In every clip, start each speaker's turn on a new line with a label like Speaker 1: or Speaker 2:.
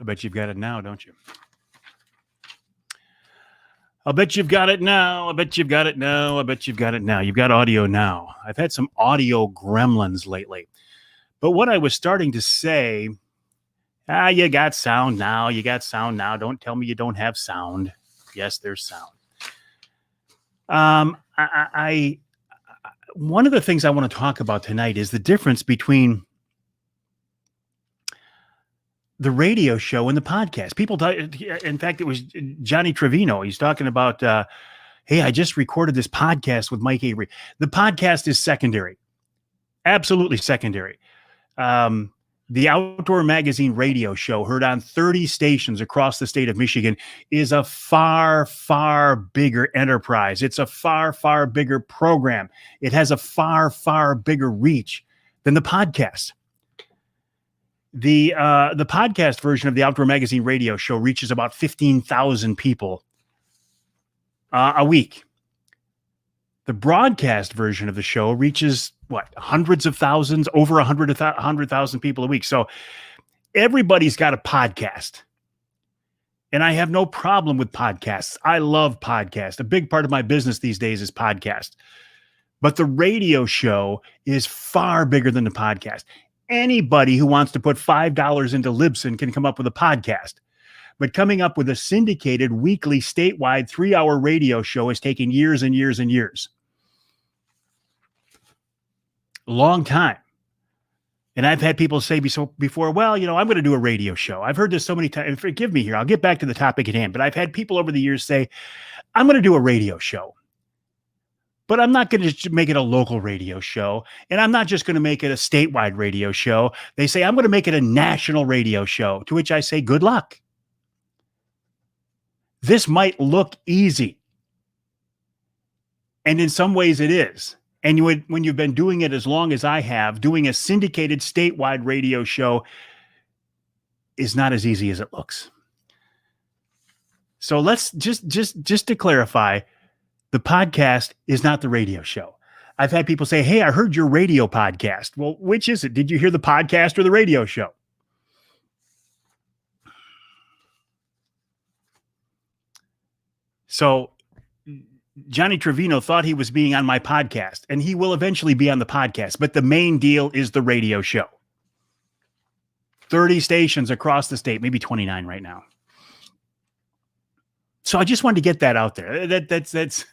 Speaker 1: I bet you've got it now, don't you? I'll bet you've got it now. I bet you've got it now. I bet you've got it now. You've got audio now. I've had some audio gremlins lately. But what I was starting to say, you got sound now. You got sound now. Don't tell me you don't have sound. Yes, there's sound. One of the things I want to talk about tonight is the difference between the radio show and the podcast. People talk, in fact, it was Johnny Trevino. He's talking about, hey, I just recorded this podcast with Mike Avery. The podcast is secondary, absolutely secondary. The Outdoor Magazine radio show, heard on 30 stations across the state of Michigan, is a far, far bigger enterprise. It's a far, far bigger program. It has a far, far bigger reach than the podcast. The podcast version of the Outdoor Magazine radio show reaches about 15,000 people a week. The broadcast version of the show reaches hundreds of thousands, over 100,000 people a week. So everybody's got a podcast. And I have no problem with podcasts. I love podcasts. A big part of my business these days is podcast. But the radio show is far bigger than the podcast. Anybody who wants to put $5 into Libsyn can come up with a podcast. But coming up with a syndicated, weekly, statewide 3-hour radio show is taking years and years and years. Long time. And I've had people say before, well, I'm going to do a radio show. I've heard this so many times. And forgive me here. I'll get back to the topic at hand. But I've had people over the years say, I'm going to do a radio show. But I'm not going to make it a local radio show. And I'm not just going to make it a statewide radio show. They say, I'm going to make it a national radio show. To which I say, good luck. This might look easy. And in some ways it is. And when you've been doing it as long as I have, doing a syndicated statewide radio show is not as easy as it looks. So let's just to clarify, the podcast is not the radio show. I've had people say, hey, I heard your radio podcast. Well, which is it? Did you hear the podcast or the radio show? So Johnny Trevino thought he was being on my podcast, and he will eventually be on the podcast. But the main deal is the radio show. 30 stations across the state, maybe 29 right now. So I just wanted to get that out there. That's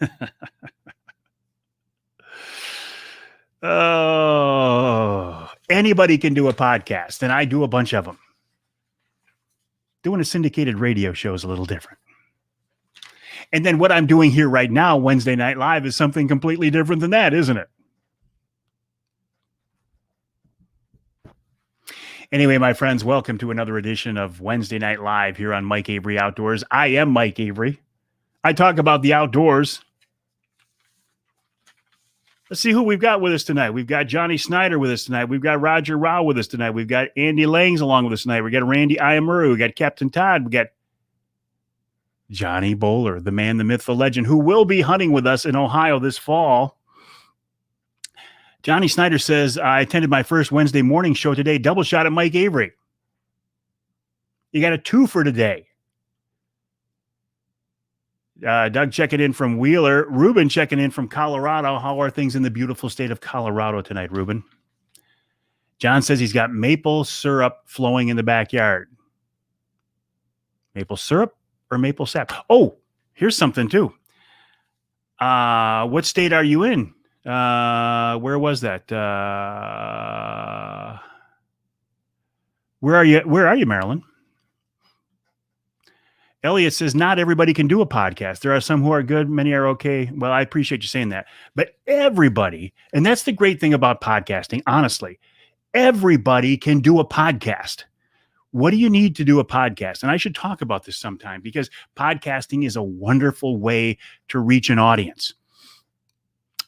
Speaker 1: oh, anybody can do a podcast, and I do a bunch of them. Doing a syndicated radio show is a little different. And then what I'm doing here right now, Wednesday Night Live, is something completely different than that, isn't it? Anyway, my friends, welcome to another edition of Wednesday Night Live here on Mike Avery Outdoors. I am Mike Avery. I talk about the outdoors. Let's see who we've got with us tonight. We've got Johnny Snyder with us tonight. We've got Roger Rao with us tonight. We've got Andy Langs along with us tonight. We've got Randy Iamuru. We've got Captain Todd. We've got Johnny Bowler, the man, the myth, the legend, who will be hunting with us in Ohio this fall. Johnny Snyder says, I attended my first Wednesday morning show today. Double shot at Mike Avery. You got a 2 for today. Doug checking in from Wheeler. Ruben checking in from Colorado. How are things in the beautiful state of Colorado tonight, Ruben? John says he's got maple syrup flowing in the backyard. Maple syrup or maple sap? Oh, here's something too. What state are you in? Where was that? Where are you, Maryland? Elliot says, not everybody can do a podcast. There are some who are good. Many are okay. Well, I appreciate you saying that. But everybody, and that's the great thing about podcasting, honestly, everybody can do a podcast. What do you need to do a podcast? And I should talk about this sometime because podcasting is a wonderful way to reach an audience.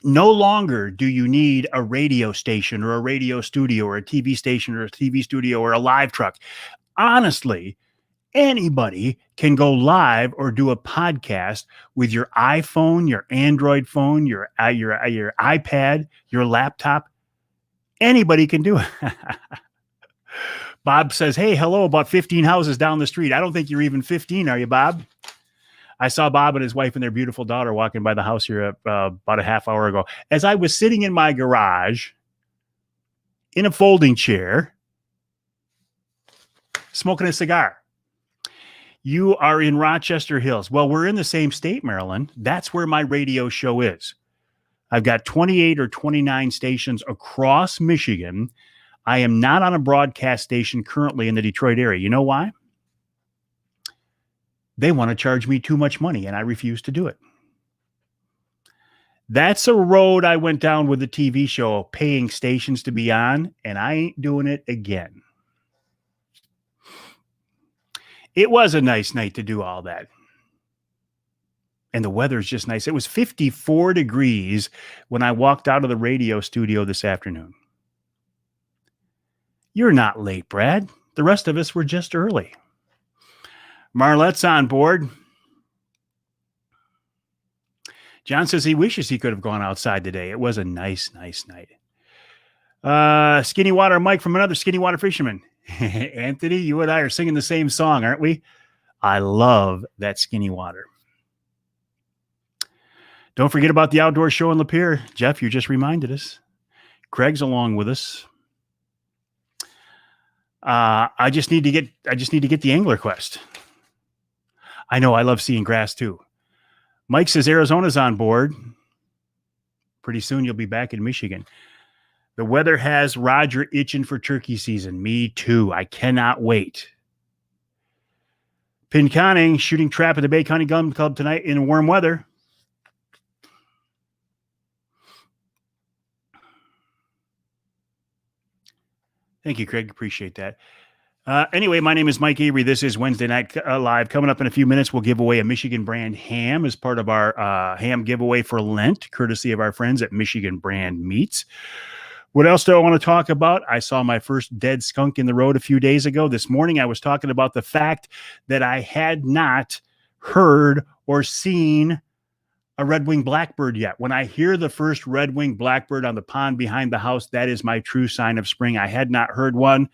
Speaker 1: No longer do you need a radio station or a radio studio or a TV station or a TV studio or a live truck. Honestly, anybody can go live or do a podcast with your iPhone, your Android phone, your iPad, your laptop. Anybody can do it. Bob says, hey, hello, about 15 houses down the street. I don't think you're even 15, are you, Bob? I saw Bob and his wife and their beautiful daughter walking by the house here about a half hour ago. As I was sitting in my garage in a folding chair, smoking a cigar. You are in Rochester Hills. Well, we're in the same state, Maryland. That's where my radio show is. I've got 28 or 29 stations across Michigan. I am not on a broadcast station currently in the Detroit area. You know why? They want to charge me too much money, and I refuse to do it. That's a road I went down with the TV show, paying stations to be on, and I ain't doing it again. It was a nice night to do all that. And the weather's just nice. It was 54 degrees when I walked out of the radio studio this afternoon. You're not late, Brad. The rest of us were just early. Marlette's on board. John says he wishes he could have gone outside today. It was a nice night. Skinny Water Mike from another Skinny Water Fisherman. Anthony, you and I are singing the same song, aren't we? I love that Skinny Water. Don't forget about the outdoor show in Lapeer. Jeff, you just reminded us. Craig's along with us. I just need to get the angler quest. I know I love seeing grass too. Mike says Arizona's on board. Pretty soon you'll be back in Michigan. The weather has Roger itching for turkey season. Me too. I cannot wait. Pinconning shooting trap at the Bay County Gun Club tonight in warm weather. Thank you, Craig. Appreciate that. Anyway, my name is Mike Avery. This is Wednesday Night Live. Coming up in a few minutes, we'll give away a Michigan brand ham as part of our ham giveaway for Lent, courtesy of our friends at Michigan Brand Meats. What else do I want to talk about? I saw my first dead skunk in the road a few days ago. This morning, I was talking about the fact that I had not heard or seen a red-winged blackbird yet. When I hear the first red-winged blackbird on the pond behind the house, that is my true sign of spring. I had not heard one.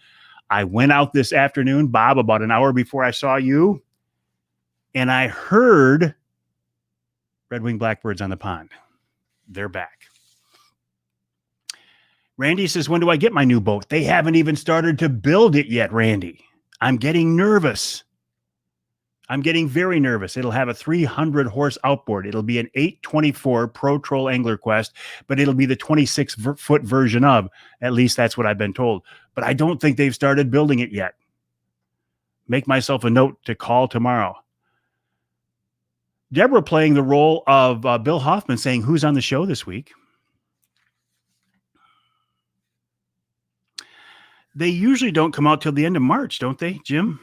Speaker 1: I went out this afternoon, Bob, about an hour before I saw you, and I heard red-winged blackbirds on the pond. They're back. Randy says, when do I get my new boat? They haven't even started to build it yet, Randy. I'm getting nervous. I'm getting very nervous. It'll have a 300-horse outboard. It'll be an 824 Pro Troll Angler Quest, but it'll be the 26-foot version of. At least that's what I've been told. But I don't think they've started building it yet. Make myself a note to call tomorrow. Deborah playing the role of Bill Hoffman saying, who's on the show this week? They usually don't come out till the end of March, don't they, Jim?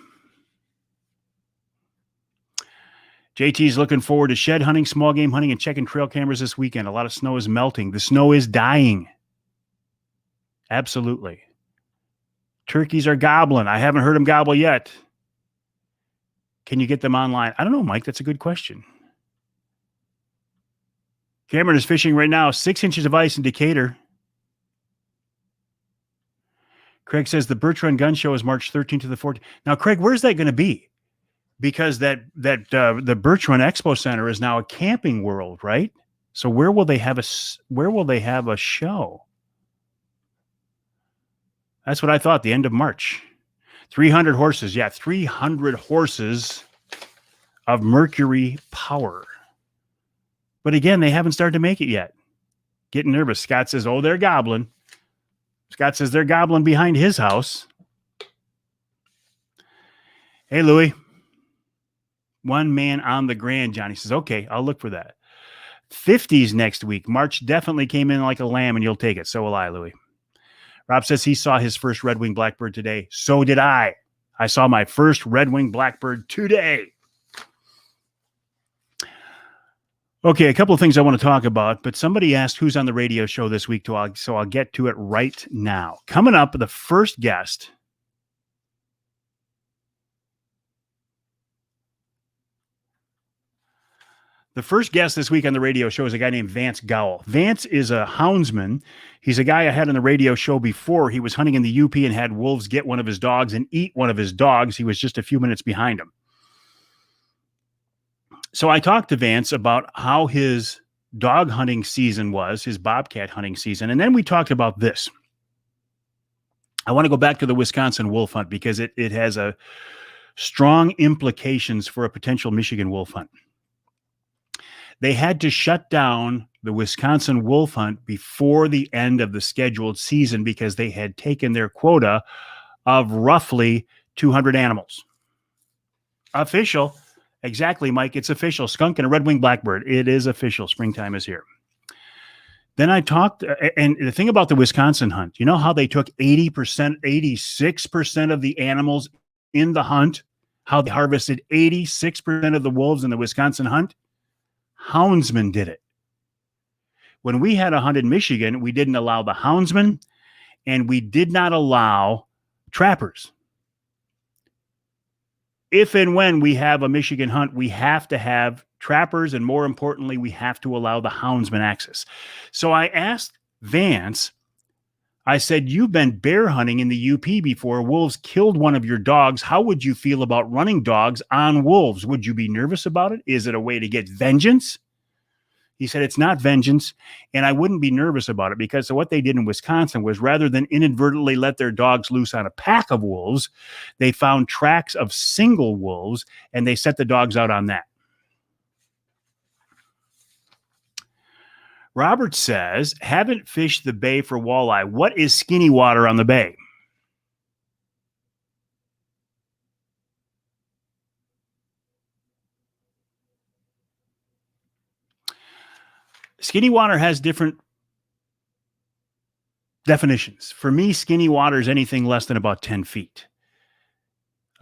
Speaker 1: JT's looking forward to shed hunting, small game hunting, and checking trail cameras this weekend. A lot of snow is melting. The snow is dying. Absolutely. Turkeys are gobbling. I haven't heard them gobble yet. Can you get them online? I don't know, Mike. That's a good question. Cameron is fishing right now. 6 inches of ice in Decatur. Craig says the Birch Run Gun Show is March 13th to the 14th. Now, Craig, where's that going to be? Because the Birch Run Expo Center is now a Camping World, right? So where will they have a show? That's what I thought. The end of March. 300 horses. Yeah, 300 horses of Mercury power. But again, they haven't started to make it yet. Getting nervous. Scott says, "Oh, they're gobbling." Scott says they're gobbling behind his house. Hey, Louie. One man on the Grand, Johnny says, okay, I'll look for that. 50s next week. March definitely came in like a lamb, and you'll take it. So will I, Louie. Rob says he saw his first red-winged blackbird today. So did I. I saw my first red-winged blackbird today. Okay, a couple of things I want to talk about, but somebody asked who's on the radio show this week, so I'll get to it right now. Coming up, the first guest. The first guest this week on the radio show is a guy named Vance Gowell. Vance is a houndsman. He's a guy I had on the radio show before. He was hunting in the UP and had wolves get one of his dogs and eat one of his dogs. He was just a few minutes behind him. So I talked to Vance about how his dog hunting season was, his bobcat hunting season. And then we talked about this. I want to go back to the Wisconsin wolf hunt because it has a strong implications for a potential Michigan wolf hunt. They had to shut down the Wisconsin wolf hunt before the end of the scheduled season because they had taken their quota of roughly 200 animals. Official. Exactly, Mike. It's official. Skunk and a red-winged blackbird. It is official. Springtime is here. Then I talked, and the thing about the Wisconsin hunt, you know how they took 80%, 86% of the animals in the hunt? How they harvested 86% of the wolves in the Wisconsin hunt? Houndsmen did it. When we had a hunt in Michigan, we didn't allow the houndsmen and we did not allow trappers. If and when we have a Michigan hunt, we have to have trappers, and more importantly, we have to allow the houndsman access. So I asked Vance, I said, you've been bear hunting in the UP before. Wolves killed one of your dogs. How would you feel about running dogs on wolves? Would you be nervous about it? Is it a way to get vengeance? He said, it's not vengeance, and I wouldn't be nervous about it because what they did in Wisconsin was rather than inadvertently let their dogs loose on a pack of wolves, they found tracks of single wolves, and they set the dogs out on that. Robert says, haven't fished the bay for walleye. What is skinny water on the bay? Skinny water has different definitions. For me, skinny water is anything less than about 10 feet.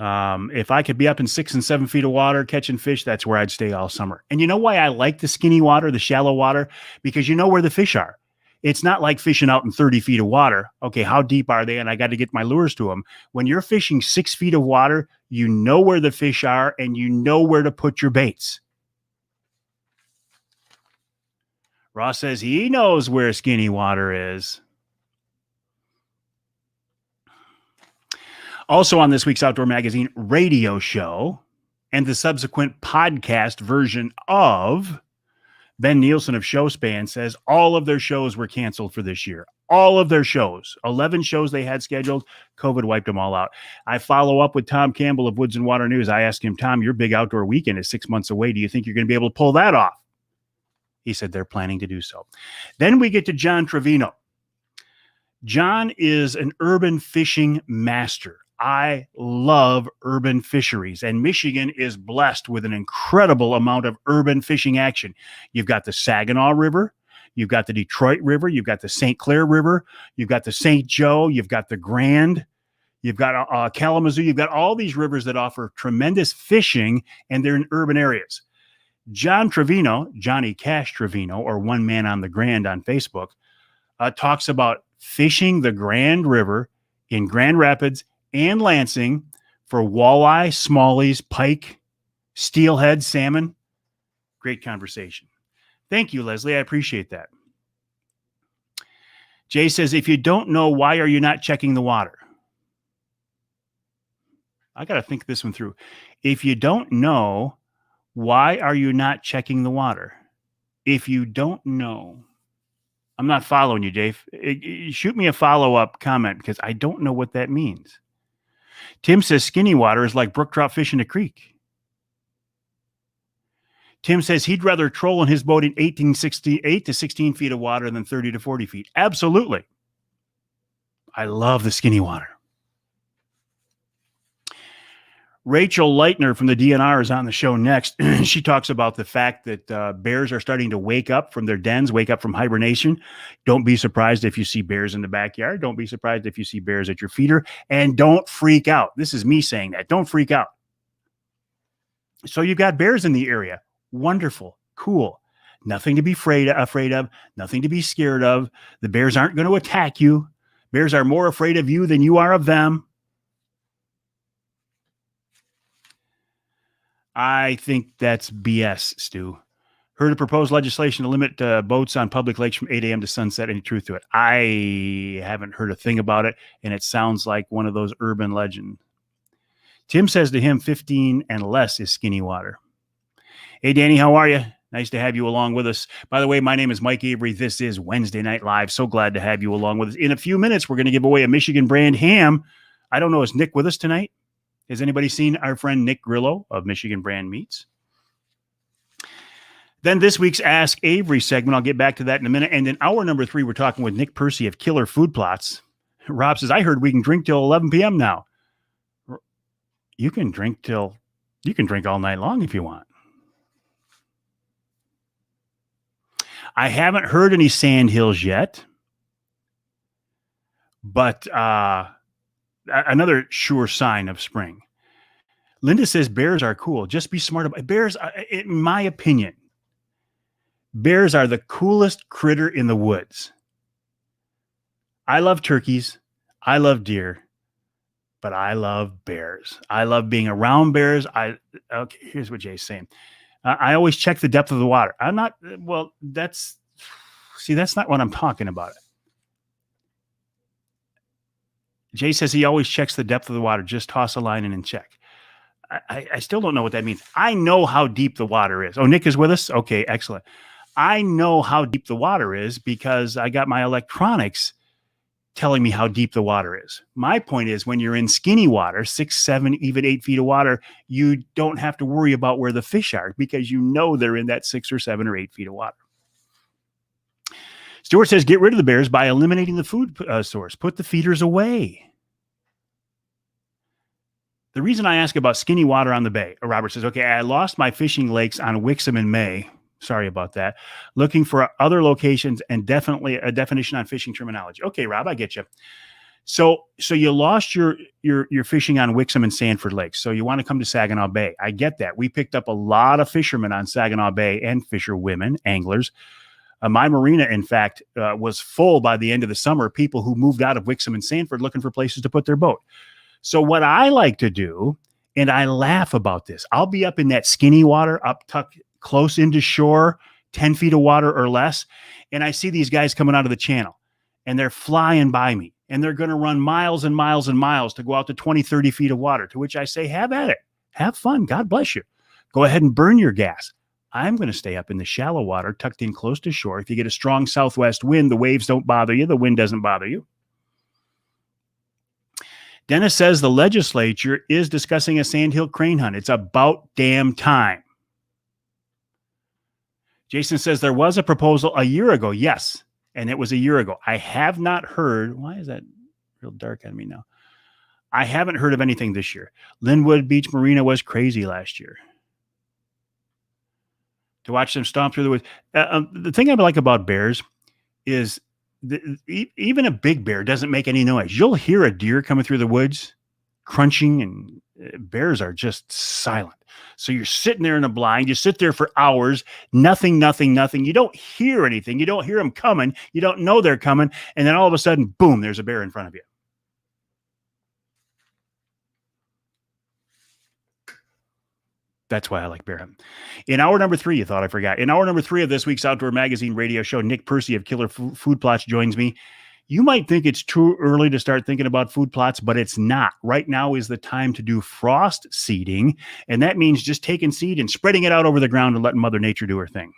Speaker 1: If I could be up in 6 and 7 feet of water catching fish, that's where I'd stay all summer. And you know why I like the skinny water, the shallow water? Because you know where the fish are. It's not like fishing out in 30 feet of water. Okay, how deep are they? And I got to get my lures to them. When you're fishing 6 feet of water, you know where the fish are and you know where to put your baits. Ross says he knows where skinny water is. Also on this week's Outdoor Magazine radio show and the subsequent podcast version of Ben Nielsen of Showspan says all of their shows were canceled for this year. All of their shows, 11 shows they had scheduled, COVID wiped them all out. I follow up with Tom Campbell of Woods and Water News. I asked him, Tom, your big outdoor weekend is 6 months away. Do you think you're going to be able to pull that off? He said they're planning to do so. Then we get to John Trevino. John is an urban fishing master. I love urban fisheries, and Michigan is blessed with an incredible amount of urban fishing action. You've got the Saginaw River, you've got the Detroit River, you've got the St. Clair River, you've got the St. Joe, you've got the Grand, you've got Kalamazoo, you've got all these rivers that offer tremendous fishing, and they're in urban areas. John Trevino, Johnny Cash Trevino, or One Man on the Grand on Facebook, talks about fishing the Grand River in Grand Rapids and Lansing for walleye, smallies, pike, steelhead, salmon. Great conversation. Thank you, Leslie. I appreciate that. Jay says, if you don't know, why are you not checking the water? I got to think this one through. If you don't know, why are you not checking the water? If you don't know, I'm not following you, Dave. Shoot me a follow-up comment because I don't know what that means. Tim says skinny water is like brook trout fish in a creek. Tim says he'd rather troll in his boat in 8 to 16 feet of water than 30 to 40 feet. Absolutely. I love the skinny water. Rachel Leitner from the DNR is on the show next. She talks about the fact that bears are starting to wake up from their dens, wake up from hibernation. Don't be surprised if you see bears in the backyard. Don't be surprised if you see bears at your feeder. And don't freak out. This is me saying that. Don't freak out. So you've got bears in the area. Wonderful. Cool. Nothing to be afraid of. Nothing to be scared of. The bears aren't going to attack you. Bears are more afraid of you than you are of them. I think that's BS, Stu. Heard a proposed legislation to limit boats on public lakes from 8 a.m. to sunset. Any truth to it? I haven't heard a thing about it, and it sounds like one of those urban legends. Tim says to him, 15 and less is skinny water. Hey, Danny, how are you? Nice to have you along with us. By the way, my name is Mike Avery. This is Wednesday Night Live. So glad to have you along with us. In a few minutes, we're going to give away a Michigan brand ham. I don't know, is Nick with us tonight? Has anybody seen our friend Nick Grillo of Michigan Brand Meats? Then this week's Ask Avery segment, I'll get back to that in a minute. And in hour number 3, we're talking with Nick Percy of Killer Food Plots. Rob says, I heard we can drink till 11 p.m. now. You can drink all night long if you want. I haven't heard any sandhills yet, but another sure sign of spring. Linda says bears are cool. Just be smart about bears. In my opinion, bears are the coolest critter in the woods. I love turkeys. I love deer, but I love bears. I love being around bears. Okay, here's what Jay's saying. I always check the depth of the water. That's not what I'm talking about. Jay says he always checks the depth of the water. Just toss a line in and check. I still don't know what that means. I know how deep the water is. Oh, Nick is with us? Okay, excellent. I know how deep the water is because I got my electronics telling me how deep the water is. My point is when you're in skinny water, 6, 7, even 8 feet of water, you don't have to worry about where the fish are because you know they're in that 6 or 7 or 8 feet of water. Stuart says, get rid of the bears by eliminating the food source. Put the feeders away. The reason I ask about skinny water on the bay, Robert says, okay, I lost my fishing lakes on Wixom in May. Sorry about that. Looking for other locations and definitely a definition on fishing terminology. Okay, Rob, I get you. So you lost your fishing on Wixom and Sanford Lakes. So you want to come to Saginaw Bay. I get that. We picked up a lot of fishermen on Saginaw Bay and fisher women, anglers. My marina, in fact, was full by the end of the summer. People who moved out of Wixom and Sanford looking for places to put their boat. So what I like to do, and I laugh about this, I'll be up in that skinny water, up tucked close into shore, 10 feet of water or less. And I see these guys coming out of the channel and they're flying by me and they're going to run miles and miles and miles to go out to 20, 30 feet of water, to which I say, have at it. Have fun. God bless you. Go ahead and burn your gas. I'm going to stay up in the shallow water, tucked in close to shore. If you get a strong southwest wind, the waves don't bother you. The wind doesn't bother you. Dennis says the legislature is discussing a sandhill crane hunt. It's about damn time. Jason says there was a proposal a year ago. Yes, and it was a year ago. I have not heard. Why is that real dark on me now? I haven't heard of anything this year. Linwood Beach Marina was crazy last year. To watch them stomp through the woods. The thing I like about bears is even a big bear doesn't make any noise. You'll hear a deer coming through the woods crunching, and bears are just silent. So you're sitting there in a blind. You sit there for hours, nothing. You don't hear anything. You don't hear them coming. You don't know they're coming. And then all of a sudden, boom, there's a bear in front of you. That's why I like bear hunting. In hour number 3, you thought I forgot. In hour number 3 of this week's Outdoor Magazine radio show, Nick Percy of Killer Food Plots joins me. You might think it's too early to start thinking about food plots, but it's not. Right now is the time to do frost seeding, and that means just taking seed and spreading it out over the ground and letting Mother Nature do her thing.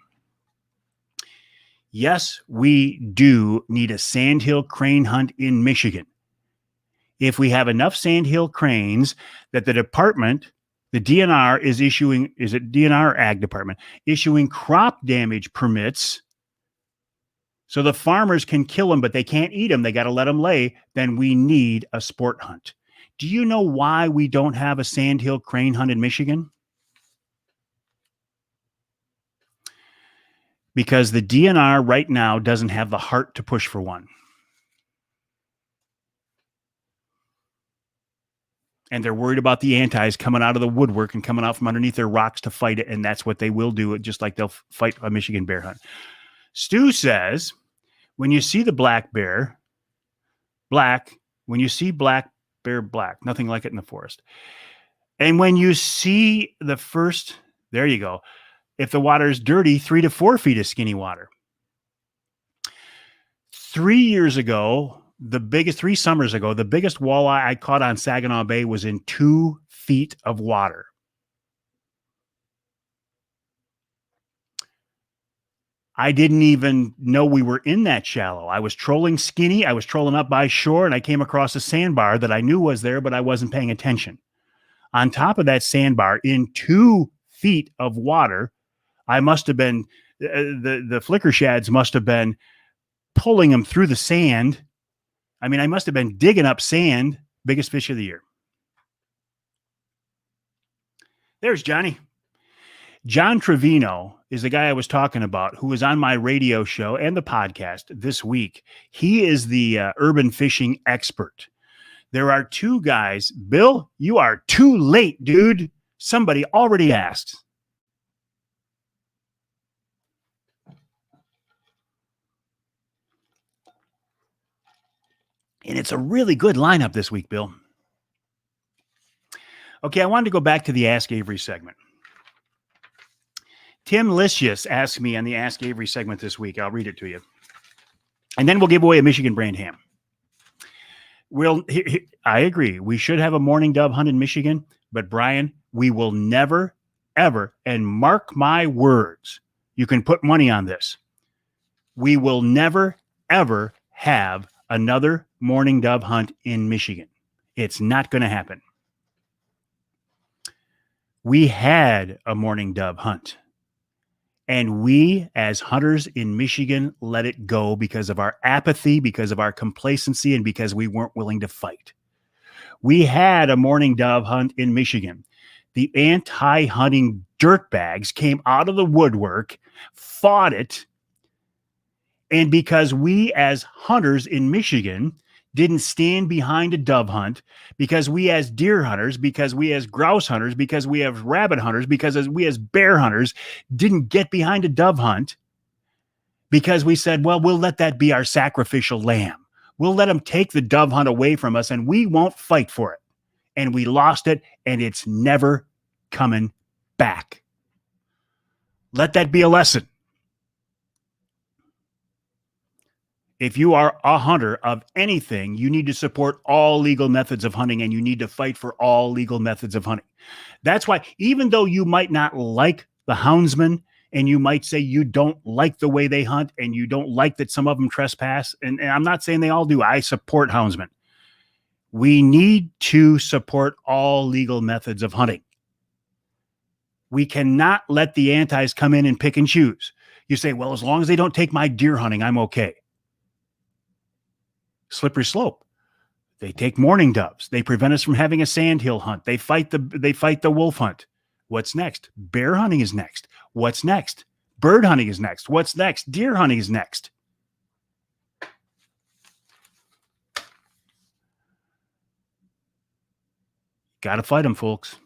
Speaker 1: Yes, we do need a sandhill crane hunt in Michigan. If we have enough sandhill cranes that the department, the DNR is issuing, is it DNR Ag Department, issuing crop damage permits so the farmers can kill them, but they can't eat them. They got to let them lay. Then we need a sport hunt. Do you know why we don't have a sandhill crane hunt in Michigan? Because the DNR right now doesn't have the heart to push for one. And they're worried about the antis coming out of the woodwork and coming out from underneath their rocks to fight it. And that's what they will do, just like they'll fight a Michigan bear hunt. Stu says, when you see the black bear, black, when you see black bear, black, nothing like it in the forest. And when you see the first, there you go. If the water is dirty, 3 to 4 feet is skinny water. 3 summers ago, the biggest walleye I caught on Saginaw Bay was in 2 feet of water. I didn't even know we were in that shallow. I was trolling skinny. I was trolling up by shore, and I came across a sandbar that I knew was there, but I wasn't paying attention. On top of that sandbar, in 2 feet of water, I must have been, the flicker shads must have been pulling them through the sand. I mean, I must have been digging up sand. Biggest fish of the year. There's Johnny. John Trevino is the guy I was talking about, who was on my radio show and the podcast this week. He is the urban fishing expert. There are 2 guys. Bill, you are too late, dude. Somebody already asked. And it's a really good lineup this week, Bill. Okay, I wanted to go back to the Ask Avery segment. Tim Licious asked me on the Ask Avery segment this week. I'll read it to you. And then we'll give away a Michigan brand ham. I agree. We should have a morning dove hunt in Michigan. But, Brian, we will never, ever, and mark my words, you can put money on this, we will never, ever have another morning dove hunt in Michigan. It's not going to happen. We had a morning dove hunt. And we, as hunters in Michigan, let it go because of our apathy, because of our complacency, and because we weren't willing to fight. We had a morning dove hunt in Michigan. The anti-hunting dirtbags came out of the woodwork, fought it, and because we, as hunters in Michigan, didn't stand behind a dove hunt, because we as deer hunters, because we as grouse hunters, because we as rabbit hunters, because we as bear hunters didn't get behind a dove hunt, because we said, well, we'll let that be our sacrificial lamb. We'll let them take the dove hunt away from us and we won't fight for it. And we lost it, and it's never coming back. Let that be a lesson. If you are a hunter of anything, you need to support all legal methods of hunting, and you need to fight for all legal methods of hunting. That's why, even though you might not like the houndsmen, and you might say you don't like the way they hunt, and you don't like that some of them trespass, and I'm not saying they all do. I support houndsmen. We need to support all legal methods of hunting. We cannot let the antis come in and pick and choose. You say, well, as long as they don't take my deer hunting, I'm okay. Slippery slope. They take morning doves. They prevent us from having a sandhill hunt. They fight the wolf hunt. What's next? Bear hunting is next. What's next? Bird hunting is next. What's next? Deer hunting is next. Got to fight them, folks.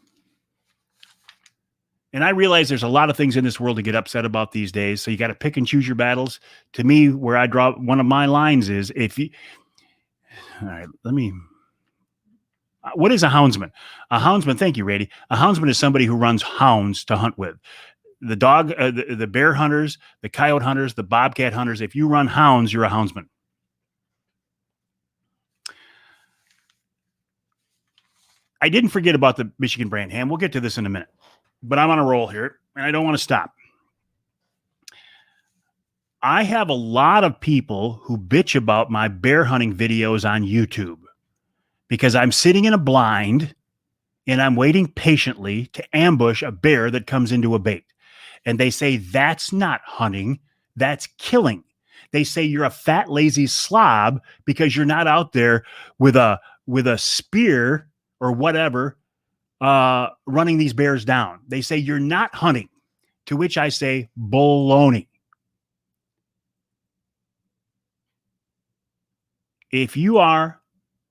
Speaker 1: And I realize there's a lot of things in this world to get upset about these days. So you got to pick and choose your battles. To me, where I draw one of my lines is, all right, what is a houndsman? A houndsman, thank you, Rady. A houndsman is somebody who runs hounds to hunt with. The dog, the bear hunters, the coyote hunters, the bobcat hunters. If you run hounds, you're a houndsman. I didn't forget about the Michigan brand ham. We'll get to this in a minute. But I'm on a roll here, and I don't want to stop. I have a lot of people who bitch about my bear hunting videos on YouTube because I'm sitting in a blind and I'm waiting patiently to ambush a bear that comes into a bait. And they say, that's not hunting, that's killing. They say you're a fat, lazy slob because you're not out there with a spear or whatever running these bears down. They say you're not hunting, to which I say baloney. If you are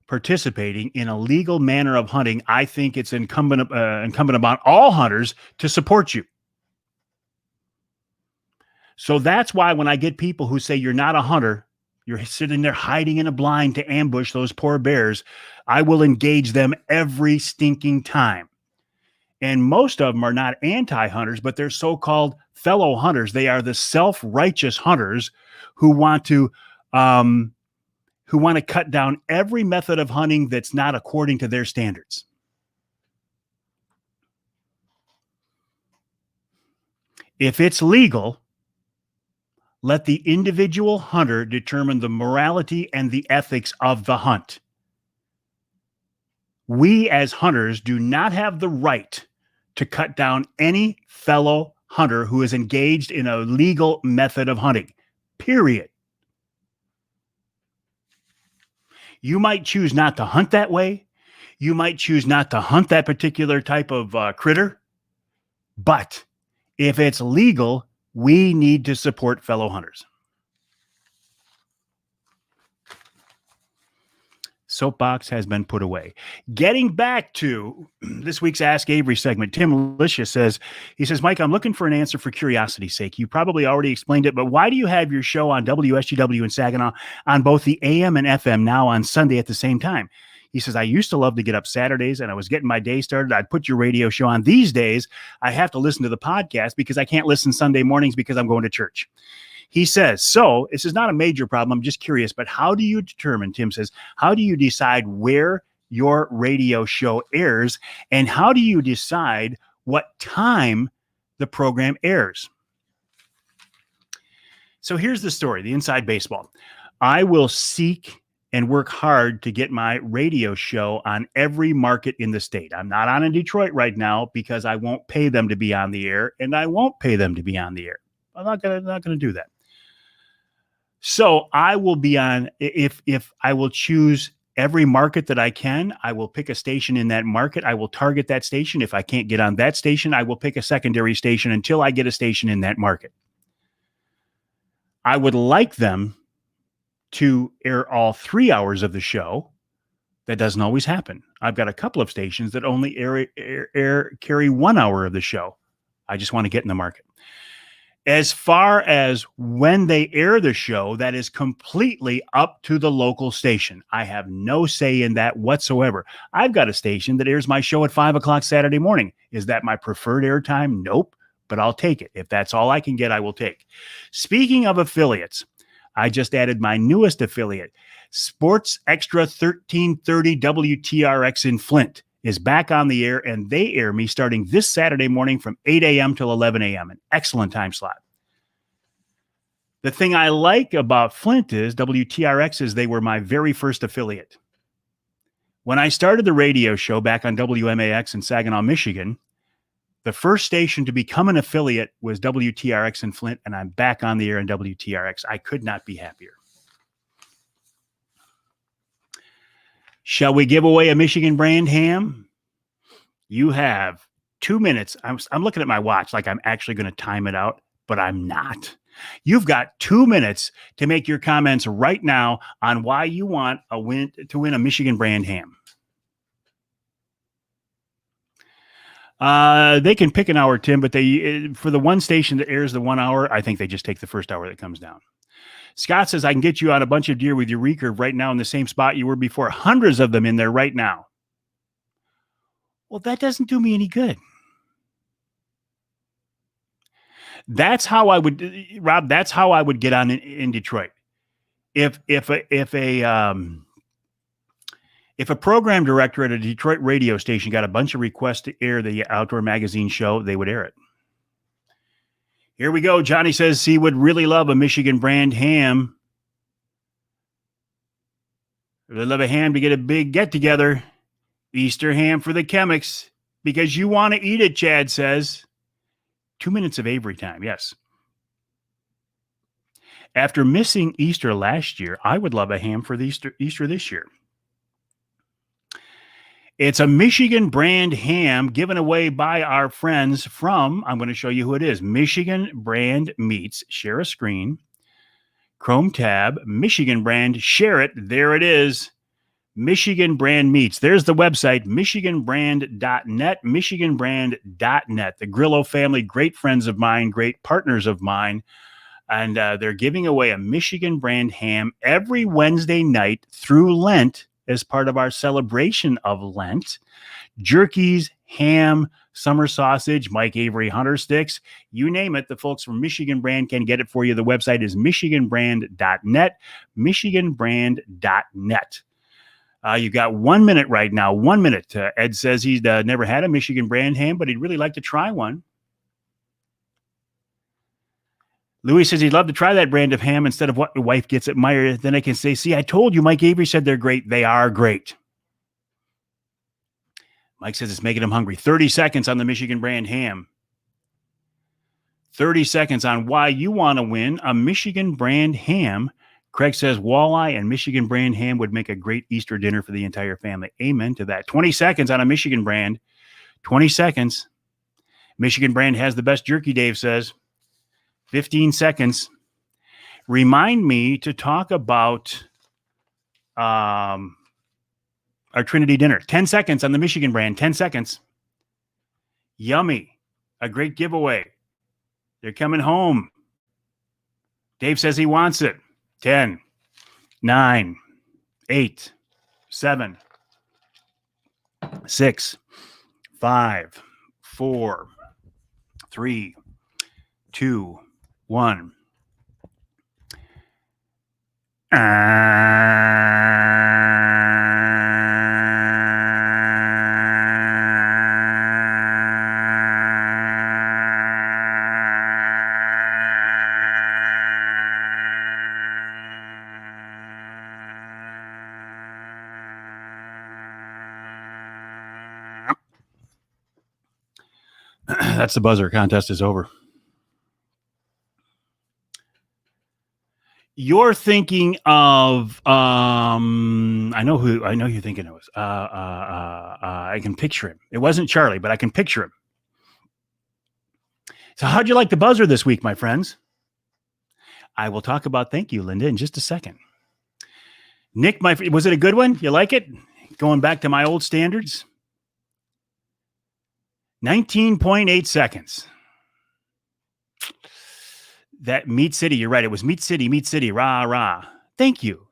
Speaker 1: participating in a legal manner of hunting, I think it's incumbent upon all hunters to support you. So that's why when I get people who say you're not a hunter, you're sitting there hiding in a blind to ambush those poor bears, I will engage them every stinking time. And most of them are not anti-hunters, but they're so-called fellow hunters. They are the self-righteous hunters who want to cut down every method of hunting that's not according to their standards. If it's legal, let the individual hunter determine the morality and the ethics of the hunt. We as hunters do not have the right to cut down any fellow hunter who is engaged in a legal method of hunting, period. You might choose not to hunt that way. You might choose not to hunt that particular type of critter. But if it's legal, we need to support fellow hunters. Soapbox has been put away. Getting back to this week's Ask Avery segment, Tim Licious says, Mike, I'm looking for an answer for curiosity's sake. You probably already explained it, but why do you have your show on WSGW in Saginaw on both the AM and FM now on Sunday at the same time? He says, I used to love to get up Saturdays and I was getting my day started. I'd put your radio show on. These days, I have to listen to the podcast because I can't listen Sunday mornings because I'm going to church. He says, so this is not a major problem. I'm just curious, but how do you determine, Tim says, how do you decide where your radio show airs and how do you decide what time the program airs? So here's the story, the inside baseball. I will seek and work hard to get my radio show on every market in the state. I'm not on in Detroit right now because I won't pay them to be on the air, and I won't pay them to be on the air. I'm not gonna do that. So I will be on, if I will choose every market that I can, I will pick a station in that market. I will target that station. If I can't get on that station, I will pick a secondary station until I get a station in that market. I would like them to air all 3 hours of the show. That doesn't always happen. I've got a couple of stations that only carry 1 hour of the show. I just want to get in the market. As far as when they air the show, that is completely up to the local station. I have no say in that whatsoever. I've got a station that airs my show at 5 o'clock Saturday morning. Is that my preferred airtime? Nope, but I'll take it. If that's all I can get, I will take. Speaking of affiliates, I just added my newest affiliate, Sports Extra 1330 WTRX in Flint. Is back on the air, and they air me starting this Saturday morning from 8 a.m. till 11 a.m. An excellent time slot. The thing I like about Flint is WTRX is they were my very first affiliate. When I started the radio show back on WMAX in Saginaw, Michigan, the first station to become an affiliate was WTRX in Flint, and I'm back on the air in WTRX. I could not be happier. Shall we give away a Michigan brand ham? You have 2 minutes. I'm looking at my watch like I'm actually going to time it out, but I'm not. You've got 2 minutes to make your comments right now on why you want to win a Michigan brand ham. They can pick an hour, Tim, but for the one station that airs the 1 hour, I think they just take the first hour that comes down. Scott says, I can get you on a bunch of deer with your recurve right now in the same spot you were before. Hundreds of them in there right now. Well, that doesn't do me any good. That's how I would, Rob, that's how I would get on in Detroit. If a program director at a Detroit radio station got a bunch of requests to air the Outdoor Magazine show, they would air it. Here we go. Johnny says he would really love a Michigan brand ham. Really love a ham to get a big get-together. Easter ham for the chemics. Because you want to eat it, Chad says. 2 minutes of Avery time, yes. After missing Easter last year, I would love a ham for the Easter this year. It's a Michigan brand ham given away by our friends from, I'm going to show you who it is, Michigan Brand Meats. Share a screen. Chrome tab, Michigan Brand, share it. There it is. Michigan Brand Meats. There's the website, michiganbrand.net, michiganbrand.net. The Grillo family, great friends of mine, great partners of mine. And they're giving away a Michigan brand ham every Wednesday night through Lent as part of our celebration of Lent. Jerkies, ham, summer sausage, Mike Avery Hunter Sticks, you name it. The folks from Michigan Brand can get it for you. The website is michiganbrand.net, michiganbrand.net. You've got 1 minute right now. 1 minute. Ed says he's never had a Michigan Brand ham, but he'd really like to try one. Louis says he'd love to try that brand of ham instead of what your wife gets at Meijer. Then I can say, see, I told you, Mike Avery said they're great. They are great. Mike says it's making him hungry. 30 seconds on the Michigan Brand ham. 30 seconds on why you want to win a Michigan Brand ham. Craig says walleye and Michigan Brand ham would make a great Easter dinner for the entire family. Amen to that. 20 seconds on a Michigan Brand. 20 seconds. Michigan Brand has the best jerky, Dave says. 15 seconds. Remind me to talk about our Trinity dinner. 10 seconds on the Michigan Brand. 10 seconds. Yummy. A great giveaway. They're coming home. Dave says he wants it. 10, 9, 8, 7, 6, 5, 4, 3, 2, 1. That's the buzzer. Contest is over. You're thinking of I know you're thinking it was. I can picture him. It wasn't Charlie, but I can picture him. So how'd you like the buzzer this week, my friends? I will talk about thank you, Linda, in just a second. Nick, was it a good one? You like it? Going back to my old standards? 19.8 seconds. That Meat City, you're right. It was Meat City, rah, rah. Thank you.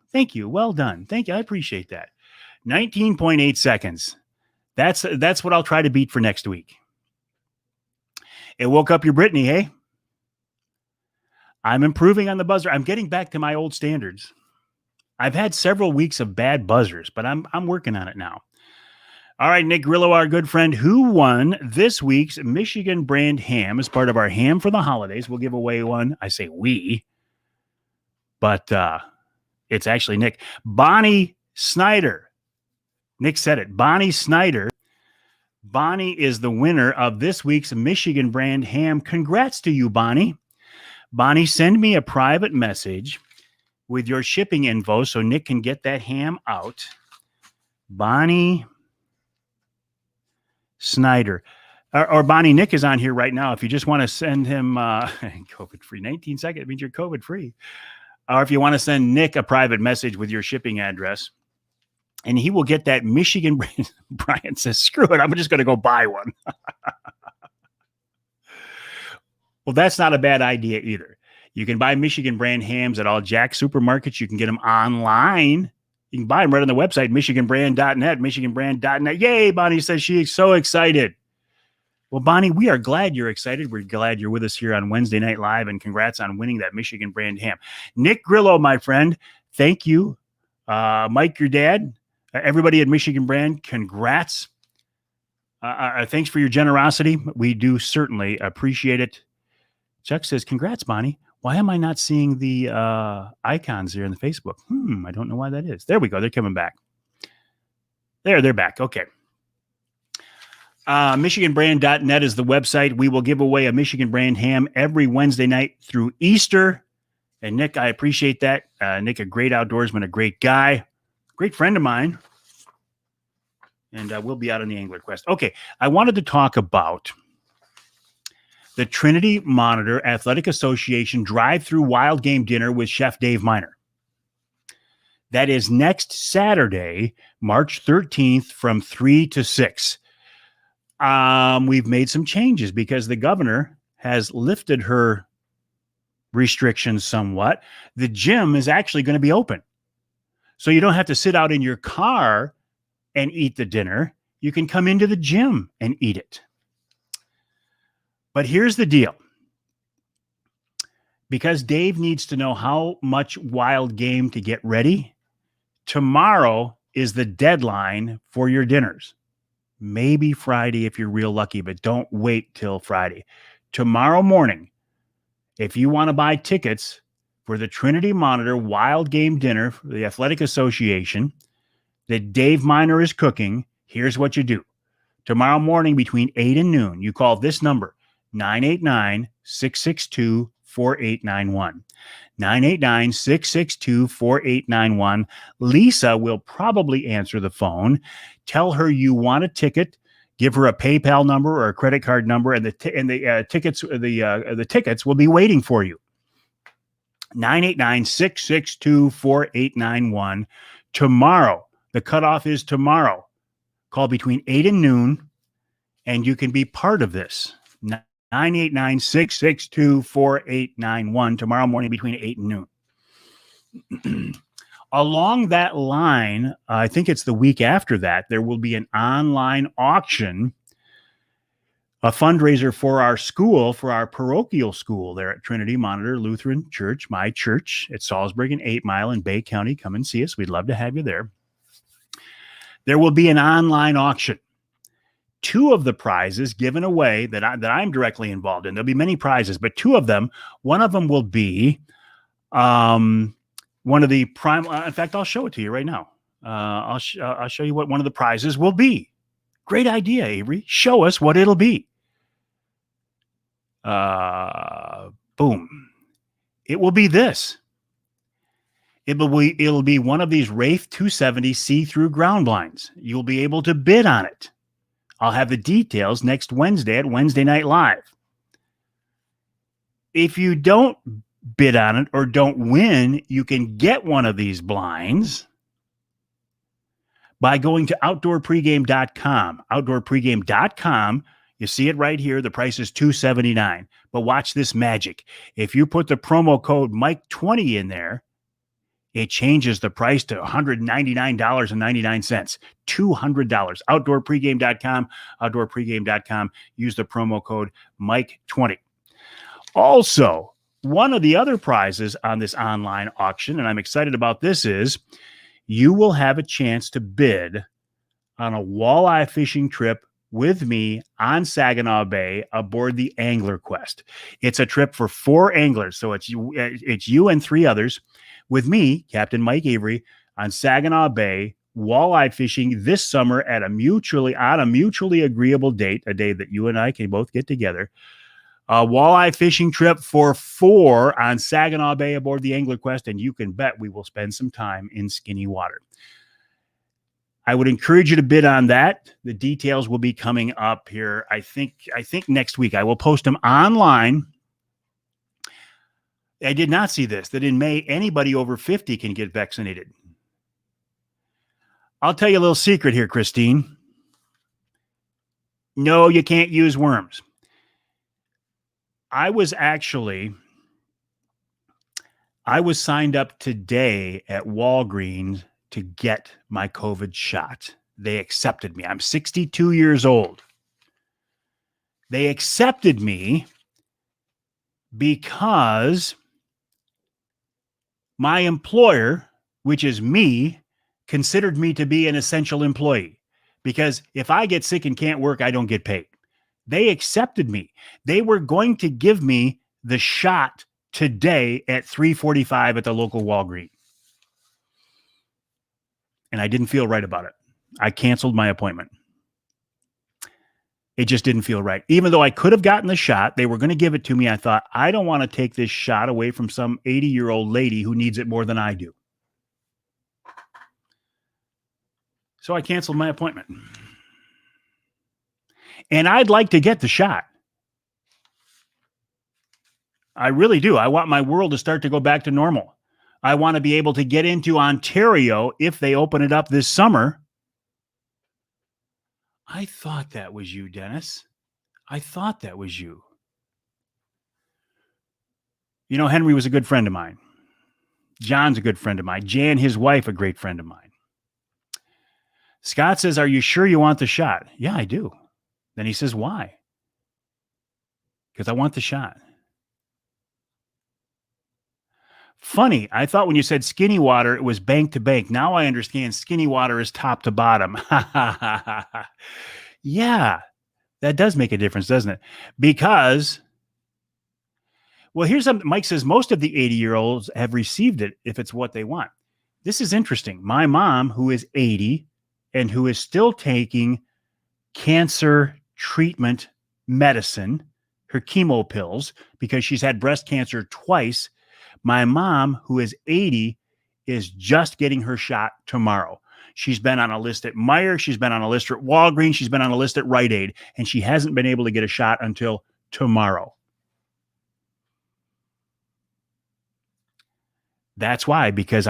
Speaker 1: Well done. Thank you. I appreciate that. 19.8 seconds. That's what I'll try to beat for next week. It woke up your Brittany, hey? I'm improving on the buzzer. I'm getting back to my old standards. I've had several weeks of bad buzzers, but I'm working on it now. All right, Nick Grillo, our good friend, who won this week's Michigan Brand ham as part of our Ham for the Holidays. We'll give away one. I say we, but it's actually Nick. Bonnie Snyder. Nick said it. Bonnie Snyder. Bonnie is the winner of this week's Michigan Brand ham. Congrats to you, Bonnie. Bonnie, send me a private message with your shipping info so Nick can get that ham out. Bonnie Snyder. Or Bonnie, Nick is on here right now. If you just want to send him COVID-free, 19 seconds, it means you're COVID-free. Or if you want to send Nick a private message with your shipping address, and he will get that Michigan brand. Brian says, screw it, I'm just going to go buy one. Well, that's not a bad idea either. You can buy Michigan Brand hams at all Jack supermarkets. You can get them online. You can buy them right on the website, michiganbrand.net, michiganbrand.net. Yay, Bonnie says she is so excited. Well, Bonnie, we are glad you're excited. We're glad you're with us here on Wednesday Night Live, and congrats on winning that Michigan Brand ham. Nick Grillo, my friend, thank you. Mike, your dad, everybody at Michigan Brand, congrats. Thanks for your generosity. We do certainly appreciate it. Chuck says, congrats, Bonnie. Why am I not seeing the icons here in the Facebook? I don't know why that is. There we go. They're coming back. They're back. Okay. MichiganBrand.net is the website. We will give away a Michigan Brand ham every Wednesday night through Easter. And Nick, I appreciate that. Nick, a great outdoorsman, a great guy, great friend of mine. And we'll be out on the Angler Quest. Okay. I wanted to talk about the Trinity Monitor Athletic Association drive-through wild game dinner with Chef Dave Miner. That is next Saturday, March 13th from 3 to 6. We've made some changes because the governor has lifted her restrictions somewhat. The gym is actually going to be open. So you don't have to sit out in your car and eat the dinner. You can come into the gym and eat it. But here's the deal. Because Dave needs to know how much wild game to get ready, tomorrow is the deadline for your dinners. Maybe Friday if you're real lucky, but don't wait till Friday. Tomorrow morning, if you want to buy tickets for the Trinity Monitor Wild Game Dinner for the Athletic Association that Dave Miner is cooking, here's what you do. Tomorrow morning between 8 and noon, you call this number, 989-662-4891. 989-662-4891. Lisa will probably answer the phone. Tell her you want a ticket. Give her a PayPal number or a credit card number, and the tickets will be waiting for you. 989-662-4891. Tomorrow, the cutoff is tomorrow. Call between 8 and noon, and you can be part of this. 989-662-4891 tomorrow morning between 8 and noon. Along that line, I think it's the week after that, there will be an online auction, a fundraiser for our school, for our parochial school there at Trinity Monitor Lutheran Church, my church at Salisbury and 8 Mile in Bay County. Come and see us. We'd love to have you there. There will be an online auction. 2 of the prizes given away that I'm directly involved in. There'll be many prizes, but 2 of them, one of them will be one of the prime. In fact, I'll show it to you right now. I'll show you what one of the prizes will be. Great idea, Avery. Show us what it'll be. Boom. It will be this. It'll be one of these Wraith 270 see-through ground blinds. You'll be able to bid on it. I'll have the details next Wednesday at Wednesday Night Live. If you don't bid on it or don't win, you can get one of these blinds by going to outdoorpregame.com. Outdoorpregame.com, you see it right here. The price is $279. But watch this magic. If you put the promo code Mike20 in there, it changes the price to $199.99. $200. Outdoorpregame.com. Outdoorpregame.com. Use the promo code Mike20. Also, one of the other prizes on this online auction, and I'm excited about this, is you will have a chance to bid on a walleye fishing trip with me on Saginaw Bay aboard the Angler Quest. It's a trip for 4 anglers, so it's you and 3 others with me, Captain Mike Avery, on Saginaw Bay walleye fishing this summer on a mutually agreeable date, a day that you and I can both get together. A walleye fishing trip for 4 on Saginaw Bay aboard the Angler Quest, and you can bet we will spend some time in skinny water. I would encourage you to bid on that. The details will be coming up here. I think next week. I will post them online. I did not see this, that in May, anybody over 50 can get vaccinated. I'll tell you a little secret here, Christine. No, you can't use worms. I was signed up today at Walgreens to get my COVID shot. They accepted me. I'm 62 years old. They accepted me because my employer, which is me, considered me to be an essential employee. Because if I get sick and can't work, I don't get paid. They accepted me. They were going to give me the shot today at 3:45 at the local Walgreens. And I didn't feel right about it. I canceled my appointment. It just didn't feel right. Even though I could have gotten the shot, they were going to give it to me. I thought, I don't want to take this shot away from some 80-year-old lady who needs it more than I do. So I canceled my appointment. And I'd like to get the shot. I really do. I want my world to start to go back to normal. I want to be able to get into Ontario if they open it up this summer. I thought that was you, Dennis. I thought that was you. You know, Henry was a good friend of mine. John's a good friend of mine. Jan, his wife, a great friend of mine. Scott says, are you sure you want the shot? Yeah, I do. Then he says, why? because I want the shot. Funny, I thought when you said skinny water, it was bank to bank. Now I understand skinny water is top to bottom. Yeah, that does make a difference, doesn't it? Because, well, here's something Mike says most of the 80-year-olds have received it if it's what they want. This is interesting. My mom, who is 80 and who is still taking cancer treatment medicine, her chemo pills, because she's had breast cancer twice. My mom, who is 80, is just getting her shot tomorrow. She's been on a list at Meijer. She's been on a list at Walgreens. She's been on a list at Rite Aid, and she hasn't been able to get a shot until tomorrow. That's why, because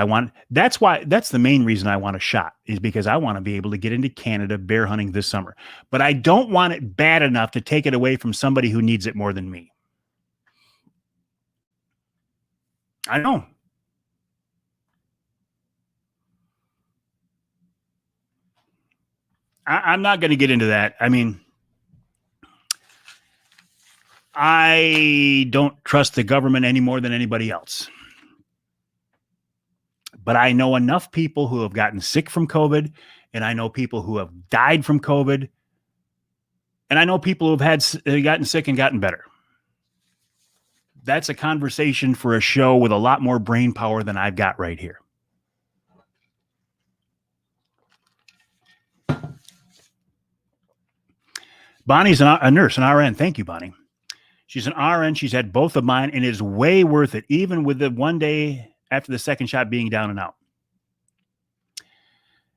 Speaker 1: that's the main reason I want a shot, is because I want to be able to get into Canada bear hunting this summer. But I don't want it bad enough to take it away from somebody who needs it more than me. I know. I'm not going to get into that. I mean, I don't trust the government any more than anybody else. But I know enough people who have gotten sick from COVID, and I know people who have died from COVID, and I know people who have gotten sick and gotten better. That's a conversation for a show with a lot more brain power than I've got right here. Bonnie's a nurse, an RN. Thank you, Bonnie. She's an RN. She's had both of mine, and it is way worth it, even with the one day after the second shot being down and out.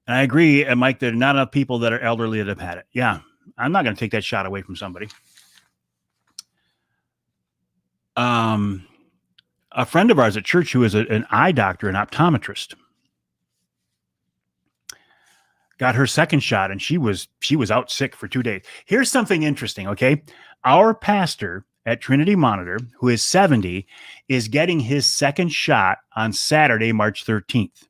Speaker 1: And I agree, Mike, there are not enough people that are elderly that have had it. Yeah, I'm not going to take that shot away from somebody. A friend of ours at church who is an eye doctor, an optometrist, got her second shot, and she was out sick for 2 days. Here's something interesting, okay? Our pastor at Trinity Monitor, who is 70, is getting his second shot on Saturday, March 13th.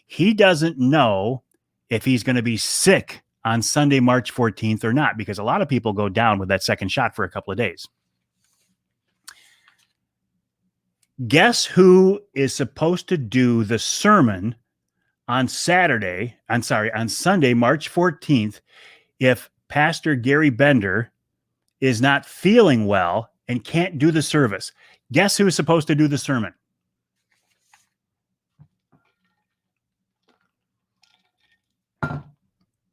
Speaker 1: He doesn't know if he's going to be sick on Sunday, March 14th or not, because a lot of people go down with that second shot for a couple of days. Guess who is supposed to do the sermon on Sunday, March 14th, if Pastor Gary Bender is not feeling well and can't do the service? Guess who's supposed to do the sermon?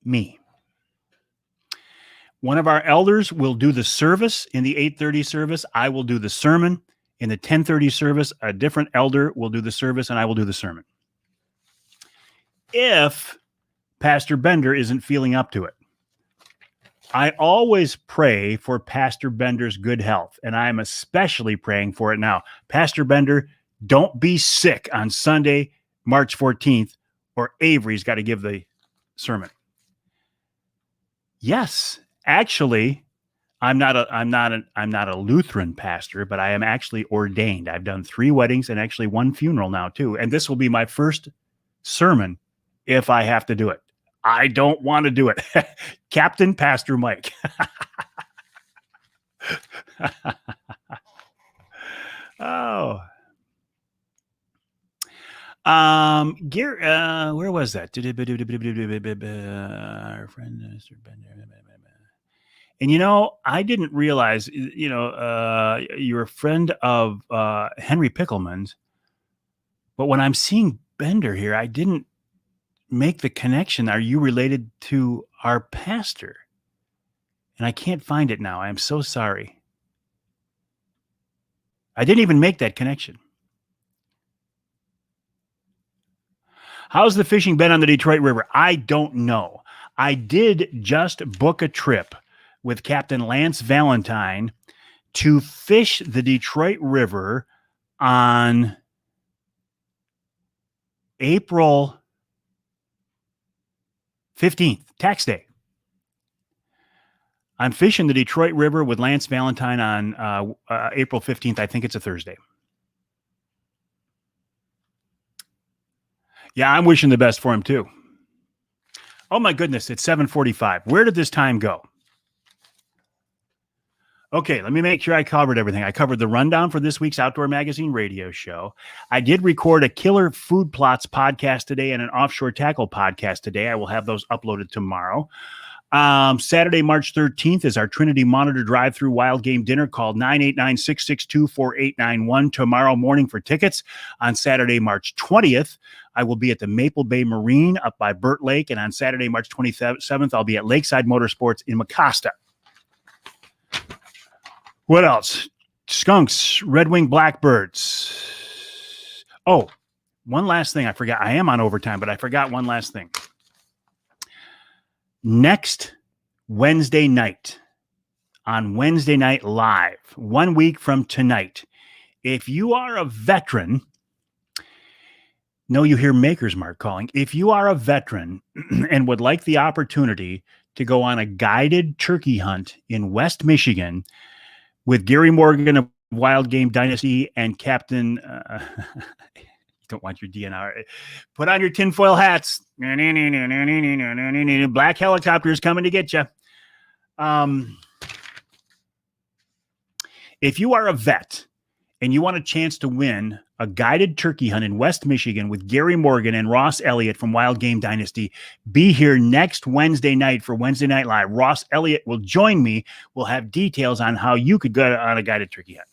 Speaker 1: Me. One of our elders will do the service in the 8:30 service. I will do the sermon. In the 10:30 service, a different elder will do the service, and I will do the sermon. If Pastor Bender isn't feeling up to it. I always pray for Pastor Bender's good health, and I am especially praying for it now. Pastor Bender, don't be sick on Sunday, March 14th, or Avery's got to give the sermon. Yes, actually, I'm not a Lutheran pastor, but I am actually ordained. I've done 3 weddings and actually 1 funeral now too, and this will be my first sermon if I have to do it. I don't want to do it. Captain Pastor Mike. Oh. Gary, where was that? Our friend, Mr. Bender. And I didn't realize, you're a friend of Henry Pickelman's, but when I'm seeing Bender here, I didn't make the connection. Are you related to our pastor? And I can't find it now. I am so sorry. I didn't even make that connection. How's the fishing been on the Detroit River? I don't know. I did just book a trip with Captain Lance Valentine to fish the Detroit River on April 15th, tax day. I'm fishing the Detroit River with Lance Valentine on April 15th. I think it's a Thursday. Yeah, I'm wishing the best for him too. Oh my goodness, it's 7:45. Where did this time go? Okay, let me make sure I covered everything. I covered the rundown for this week's Outdoor Magazine radio show. I did record a killer food plots podcast today and an offshore tackle podcast today. I will have those uploaded tomorrow. Saturday, March 13th is our Trinity Monitor drive-through wild game dinner. Call 989-662-4891 tomorrow morning for tickets. On Saturday, March 20th, I will be at the Maple Bay Marine up by Burt Lake. And on Saturday, March 27th, I'll be at Lakeside Motorsports in Mecosta. What else? Skunks, red-winged blackbirds. Oh, one last thing I forgot. I am on overtime, but I forgot one last thing. Next Wednesday night, on Wednesday Night Live, 1 week from tonight, if you are a veteran, no, you hear Maker's Mark calling. If you are a veteran and would like the opportunity to go on a guided turkey hunt in West Michigan with Gary Morgan of Wild Game Dynasty and Captain, don't want your DNR. Put on your tinfoil hats. Black helicopters coming to get you. If you are a vet and you want a chance to win a guided turkey hunt in West Michigan with Gary Morgan and Ross Elliott from Wild Game Dynasty, be here next Wednesday night for Wednesday Night Live. Ross Elliott will join me. We'll have details on how you could go on a guided turkey hunt.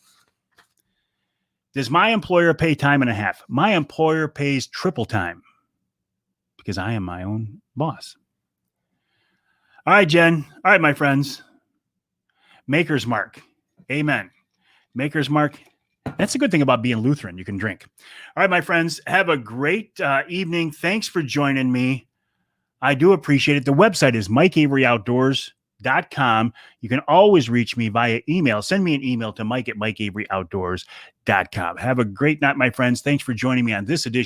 Speaker 1: Does my employer pay time and a half? My employer pays triple time because I am my own boss. All right, Jen. All right, my friends. Maker's Mark. Amen. Maker's Mark. That's a good thing about being Lutheran. You can drink. All right, my friends. Have a great evening. Thanks for joining me. I do appreciate it. The website is MikeAveryOutdoors.com. You can always reach me via email. Send me an email to Mike@MikeAveryOutdoors.com. Have a great night, my friends. Thanks for joining me on this edition